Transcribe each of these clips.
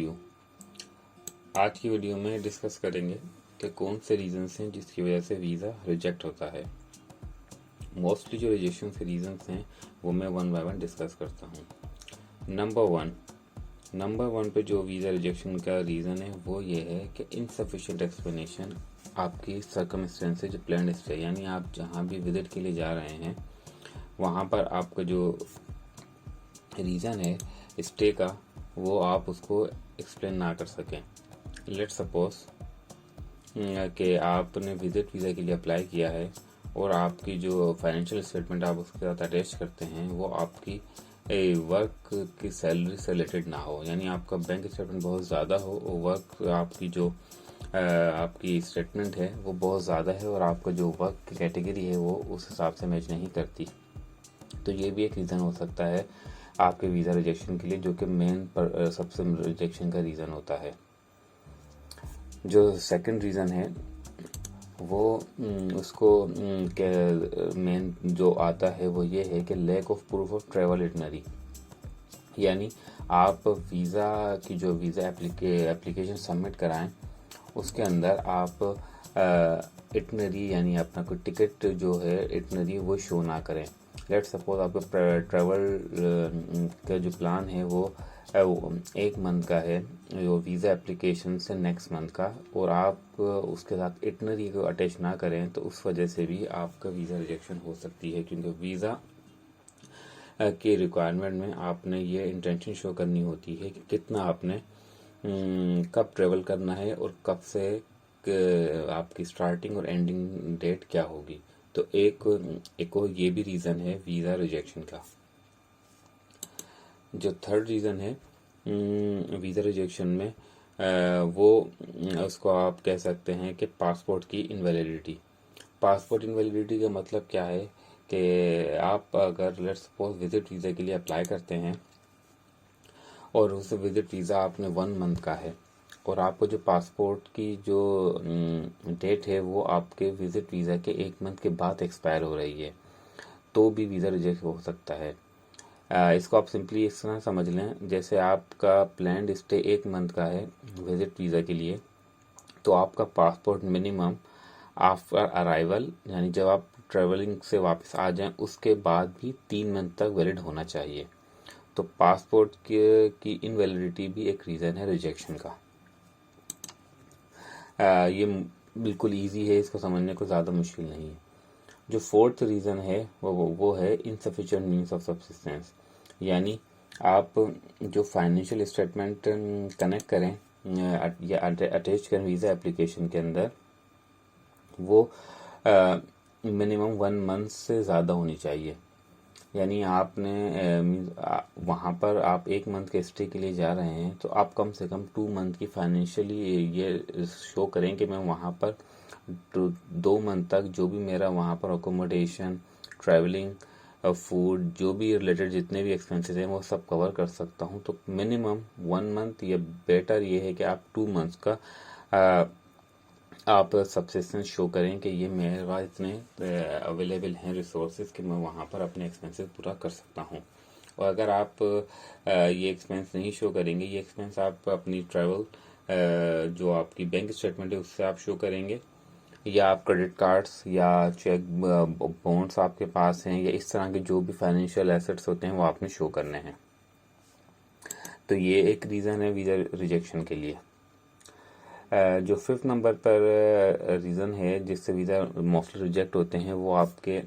Video. आज की video में डिस्कस करेंगे कि कौन से रीजंस हैं जिसकी वजह से वीज़ा रिजेक्ट होता है। मोस्टली जो रिजेक्शन के रीजंस हैं वो मैं वन बाय वन डिस्कस करता हूँ। नंबर वन पे जो वीज़ा रिजेक्शन का रीज़न है वो ये है कि इनसफिशिएंट एक्सप्लेनेशन आपकी सर्कमस्टेंसेस जो प्लान स्टे, यानी आप जहाँ भी विजिट के लिए जा रहे हैं वहाँ पर आपका जो रीज़न है स्टे का वो आप उसको एक्सप्लेन ना कर सकें। लेट्स सपोज कि आपने विजिट वीज़ा के लिए अप्लाई किया है और आपकी जो फाइनेंशियल स्टेटमेंट आप उसके साथ अटैच करते हैं वो आपकी वर्क की सैलरी से रिलेटेड ना हो, यानी आपका बैंक स्टेटमेंट बहुत ज़्यादा हो और वर्क आपकी जो आपकी स्टेटमेंट है वो बहुत ज़्यादा है और आपका जो वर्क की कैटेगरी है वो उस हिसाब से मैच नहीं करती। तो ये भी एक रीज़न हो सकता है आपके वीज़ा रिजेक्शन के लिए, जो कि मेन पर सबसे रिजेक्शन का रीज़न होता है। जो सेकंड रीज़न है वो उसको मेन जो आता है वो ये है कि lack of proof of travel itinerary, यानी आप वीज़ा की जो वीज़ा एप्लीकेशन सबमिट कराएं उसके अंदर आप इटनरी यानी अपना कोई टिकट जो है इटनरी वो शो ना करें। लेट सपोज आपका ट्रैवल का जो प्लान है वो एक मंथ का है, जो वीज़ा एप्लीकेशन से नेक्स्ट मंथ का, और आप उसके साथ इटनरी को अटैच ना करें तो उस वजह से भी आपका वीज़ा रिजेक्शन हो सकती है, क्योंकि वीज़ा की रिक्वायरमेंट में आपने ये इंटेंशन शो करनी होती है कि कितना आपने कब ट्रेवल करना है और कब से आपकी स्टार्टिंग और एंडिंग डेट क्या होगी। तो एक और ये भी रीज़न है वीज़ा रिजेक्शन का। जो थर्ड रीज़न है वीज़ा रिजेक्शन में वो उसको आप कह सकते हैं कि पासपोर्ट की इनवैलिडिटी। पासपोर्ट इनवैलिडिटी का मतलब क्या है कि आप अगर लेट्स सपोज विजिट वीज़ा के लिए अप्लाई करते हैं और उस विजिट वीज़ा आपने 1 मंथ का है और आपको जो पासपोर्ट की जो डेट है वो आपके विजिट वीज़ा के 1 मंथ के बाद एक्सपायर हो रही है, तो भी वीज़ा रिजेक्ट हो सकता है। इसको आप सिंपली इस तरह समझ लें, जैसे आपका प्लान्ड स्टे 1 मंथ का है विजिट वीज़ा के लिए, तो आपका पासपोर्ट मिनिमम आफ्टर अराइवल यानी जब आप ट्रेवलिंग से वापस आ जाएं उसके बाद भी 3 मंथ तक वैलिड होना चाहिए। तो पासपोर्ट की इनवैलिडिटी भी एक रीज़न है रिजेक्शन का। ये बिल्कुल इजी है, इसको समझने को ज़्यादा मुश्किल नहीं है। जो फोर्थ रीज़न है वो है इनसफिशिएंट मीन्स ऑफ सब्सिस्टेंस, यानी आप जो फाइनेंशियल स्टेटमेंट कनेक्ट करें या अटैच करें वीज़ा एप्लीकेशन के अंदर वो मिनिमम 1 मंथ से ज़्यादा होनी चाहिए। यानी आपने वहाँ पर आप 1 मंथ के स्टे के लिए जा रहे हैं तो आप कम से कम 2 मंथ की फाइनेंशियली ये शो करें कि मैं वहाँ पर 2 मंथ तक जो भी मेरा वहाँ पर अकोमोडेशन, ट्रैवलिंग, फूड, जो भी रिलेटेड जितने भी एक्सपेंसेस हैं वो सब कवर कर सकता हूँ। तो मिनिमम 1 मंथ या बेटर ये है कि आप 2 मंथ्स का आप सब्सिस्टेंस शो करें कि ये मेरे पास इतने अवेलेबल हैं रिसोर्सेज कि मैं वहाँ पर अपने एक्सपेंसेस पूरा कर सकता हूँ। और अगर आप ये एक्सपेंस नहीं शो करेंगे, ये एक्सपेंस आप अपनी ट्रैवल जो आपकी बैंक स्टेटमेंट है उससे आप शो करेंगे, या आप क्रेडिट कार्ड्स या चेक बॉन्ड्स आपके पास हैं, या इस तरह के जो भी फाइनेंशियल एसेट्स होते हैं वो आपने शो करने हैं। तो ये एक रीज़न है वीज़ा रिजेक्शन के लिए। जो 5th नंबर पर रीज़न है जिससे वीज़ा मोस्टली रिजेक्ट होते हैं वो आपके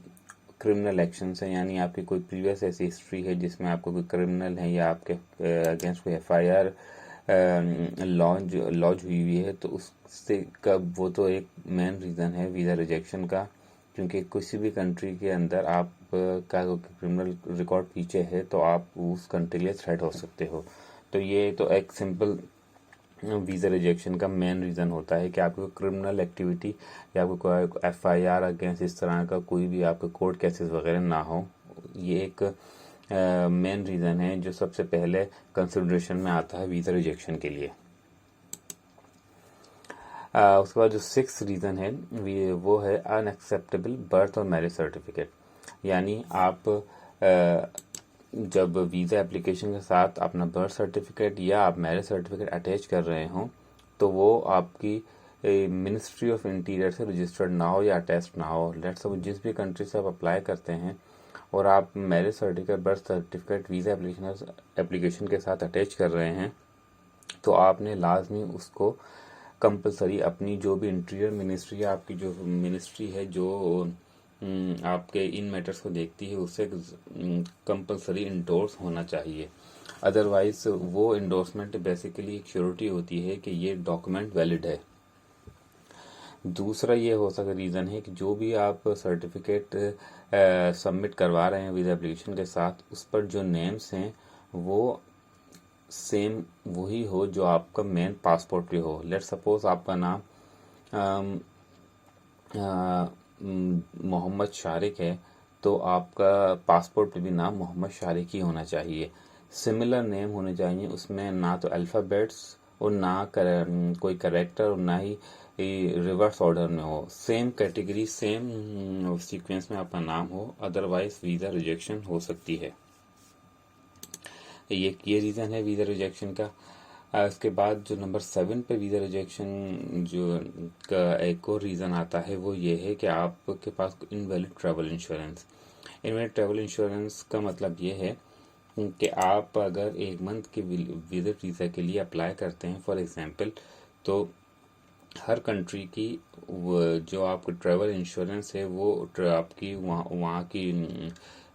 क्रिमिनल एक्शंस हैं, यानी आपकी कोई प्रीवियस ऐसी हिस्ट्री है जिसमें आपको कोई क्रिमिनल है या आपके अगेंस्ट कोई FIR लॉन्च हुई है, तो उससे कब वो तो एक मेन रीज़न है वीज़ा रिजेक्शन का, क्योंकि किसी भी कंट्री के अंदर आप का क्रिमिनल रिकॉर्ड पीछे है तो आप उस कंट्री के लिए थ्रेट हो सकते हो। तो ये तो एक सिंपल वीज़ा रिजेक्शन का मेन रीज़न होता है कि आपको क्रिमिनल एक्टिविटी या आपको कोई FIR अगेंस्ट इस तरह का कोई भी आपके कोर्ट केसेस वगैरह ना हो। ये एक मेन रीज़न है जो सबसे पहले कंसिडरेशन में आता है वीज़ा रिजेक्शन के लिए। उसके बाद जो 6th रीज़न है वो है अनएक्सेप्टेबल बर्थ और मैरिज सर्टिफिकेट, यानी आप जब वीज़ा एप्लीकेशन के साथ अपना बर्थ सर्टिफिकेट या आप मैरिज सर्टिफिकेट अटैच कर रहे हों तो वो आपकी मिनिस्ट्री ऑफ इंटीरियर से रजिस्टर्ड ना हो या अटैच ना हो। लेट्स सपोज जिस भी कंट्री से आप अप्लाई करते हैं और आप marriage certificate birth certificate visa application के साथ अटैच कर रहे हैं तो आपने लाजमी उसको कंपलसरी अपनी जो भी इंटीरियर मिनिस्ट्री या आपकी जो मिनिस्ट्री है जो आपके इन मैटर्स को देखती है उससे कंपलसरी इंडोर्स होना चाहिए। अदरवाइज वो इंडोर्समेंट बेसिकली एक श्योरिटी होती है कि ये डॉक्यूमेंट वैलिड है। दूसरा ये हो सकता रीज़न है कि जो भी आप सर्टिफिकेट सबमिट करवा रहे हैं वीज़ा एप्लीकेशन के साथ उस पर जो नेम्स हैं वो सेम वही हो जो आपका मेन पासपोर्ट पे हो। लेट्स सपोज आपका नाम मोहम्मद शारिक है तो आपका पासपोर्ट पे भी नाम मोहम्मद शारिक ही होना चाहिए। सिमिलर नेम होने चाहिए, उसमें ना तो अल्फ़ाबेट्स और ना कोई करेक्टर और ना ही रिवर्स ऑर्डर में हो। सेम कैटेगरी सेम सीक्वेंस में आपका नाम हो, अदरवाइज वीज़ा रिजेक्शन हो सकती है। ये रीज़न है वीज़ा रिजेक्शन का। उसके बाद जो नंबर 7 पे वीज़ा रिजेक्शन जो का एक और रीज़न आता है वो ये है कि आपके पास invalid travel insurance. Invalid travel insurance का मतलब ये है कि आप अगर एक मंथ के विजिट वीज़ा के लिए अप्लाई करते हैं फॉर एग्जांपल, तो हर कंट्री की जो आपका ट्रैवल इंश्योरेंस है वो आपकी वहाँ की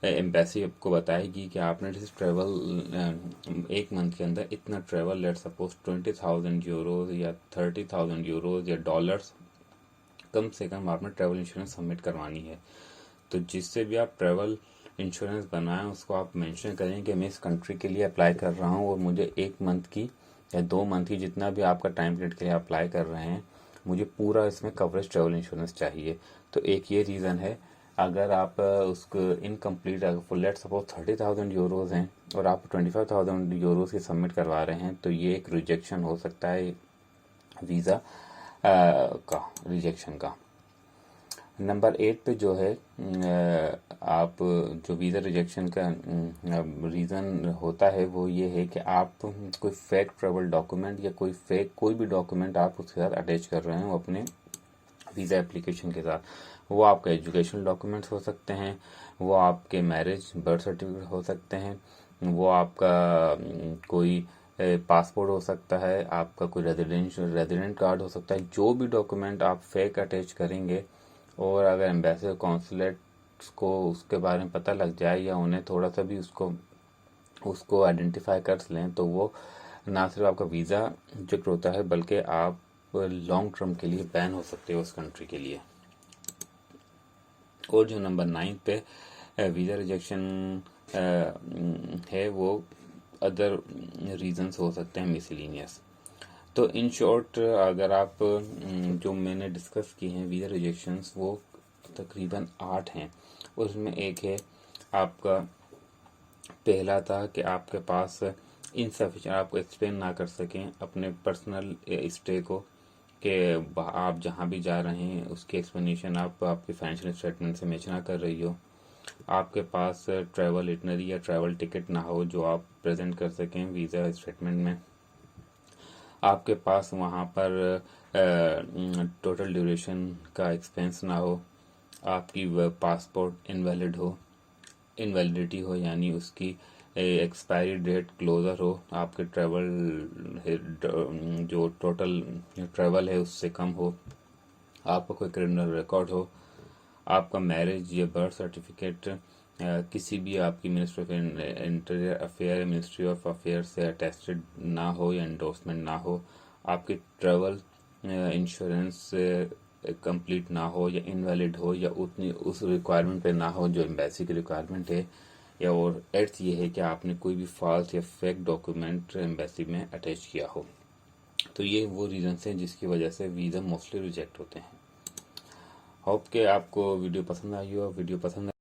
एम्बेसी आपको बताएगी कि आपने जिस ट्रैवल एक मंथ के अंदर इतना ट्रैवल लेट सपोज 20,000 यूरोज या 30,000 यूरोज या डॉलर्स कम से कम आपने ट्रैवल इंश्योरेंस सबमिट करवानी है। तो जिससे भी आप ट्रैवल इंश्योरेंस बनाएं उसको आप मेंशन करें कि मैं इस कंट्री के लिए अप्लाई कर रहा हूँ और मुझे एक मंथ की या 2 मंथ की जितना भी आपका टाइम पीरियड के लिए अप्लाई कर रहे हैं मुझे पूरा इसमें कवरेज ट्रैवल इंश्योरेंस चाहिए। तो एक ये रीज़न है। अगर आप उसको इनकम्प्लीट लेट सपोज 30,000 यूरोज़ हैं और आप 25,000 यूरोज़ की सबमिट करवा रहे हैं तो ये एक रिजेक्शन हो सकता है वीज़ा का रिजेक्शन का। नंबर 8 पे जो है आप जो वीज़ा रिजेक्शन का रीज़न होता है वो ये है कि आप कोई फेक ट्रैवल डॉक्यूमेंट या कोई भी डॉक्यूमेंट आप उसके साथ अटैच कर रहे हो अपने वीज़ा एप्लीकेशन के साथ। वो आपका एजुकेशनल डॉक्यूमेंट्स हो सकते हैं, वो आपके मैरिज बर्थ सर्टिफिकेट हो सकते हैं, वो आपका कोई पासपोर्ट हो सकता है, आपका कोई रेजिडेंट कार्ड हो सकता है। जो भी डॉक्यूमेंट आप फेक अटैच करेंगे और अगर एम्बेसी कॉन्सुलेट्स को उसके बारे में पता लग जाए या उन्हें थोड़ा सा भी उसको आइडेंटिफाई कर लें तो वो ना सिर्फ आपका वीज़ा रिजेक्ट होता है बल्कि आप लॉन्ग टर्म के लिए बैन हो सकते हो उस कंट्री के लिए। और जो नंबर 9 पे वीज़ा रिजेक्शन है वो अदर रीजंस हो सकते हैं मिसलिनियस। तो इन शॉर्ट अगर आप जो मैंने डिस्कस की हैं वीज़ा रिजेक्शंस वो तकरीबन 8 हैं। उसमें एक है आपका पहला था कि आपके पास इनसफिशिएंट आपको एक्सप्लेन ना कर सकें अपने पर्सनल स्टे को कि आप जहाँ भी जा रहे हैं उसकी एक्सप्लेनेशन आप आपके फाइनेंशियल स्टेटमेंट से मैच ना कर रही हो। आपके पास ट्रैवल इटनरी या ट्रैवल टिकट ना हो जो आप प्रेजेंट कर सकें वीज़ा स्टेटमेंट में। आपके पास वहाँ पर टोटल ड्यूरेशन का एक्सपेंस ना हो। आपकी पासपोर्ट इनवैलिडिटी हो यानी उसकी एक्सपायरी डेट क्लोज़र हो। आपके ट्रैवल जो टोटल ट्रैवल है उससे कम हो। आपका कोई क्रिमिनल रिकॉर्ड हो। आपका मैरिज या बर्थ सर्टिफिकेट किसी भी आपकी ministry of interior affair ministry of affair से अटेस्टेड ना हो या एंडोर्समेंट ना हो। आपकी ट्रैवल इंश्योरेंस कंप्लीट ना हो या इनवैलिड हो या उतनी उस रिक्वायरमेंट पे ना हो जो एम्बेसी की रिक्वायरमेंट है। या और एट्थ ये है कि आपने कोई भी फॉल्स या फेक डॉक्यूमेंट एम्बेसी में अटैच किया हो। तो ये वो रीजंस हैं जिसकी वजह से वीज़ा मोस्टली रिजेक्ट होते हैं। होप के आपको वीडियो पसंद आई हो। वीडियो पसंद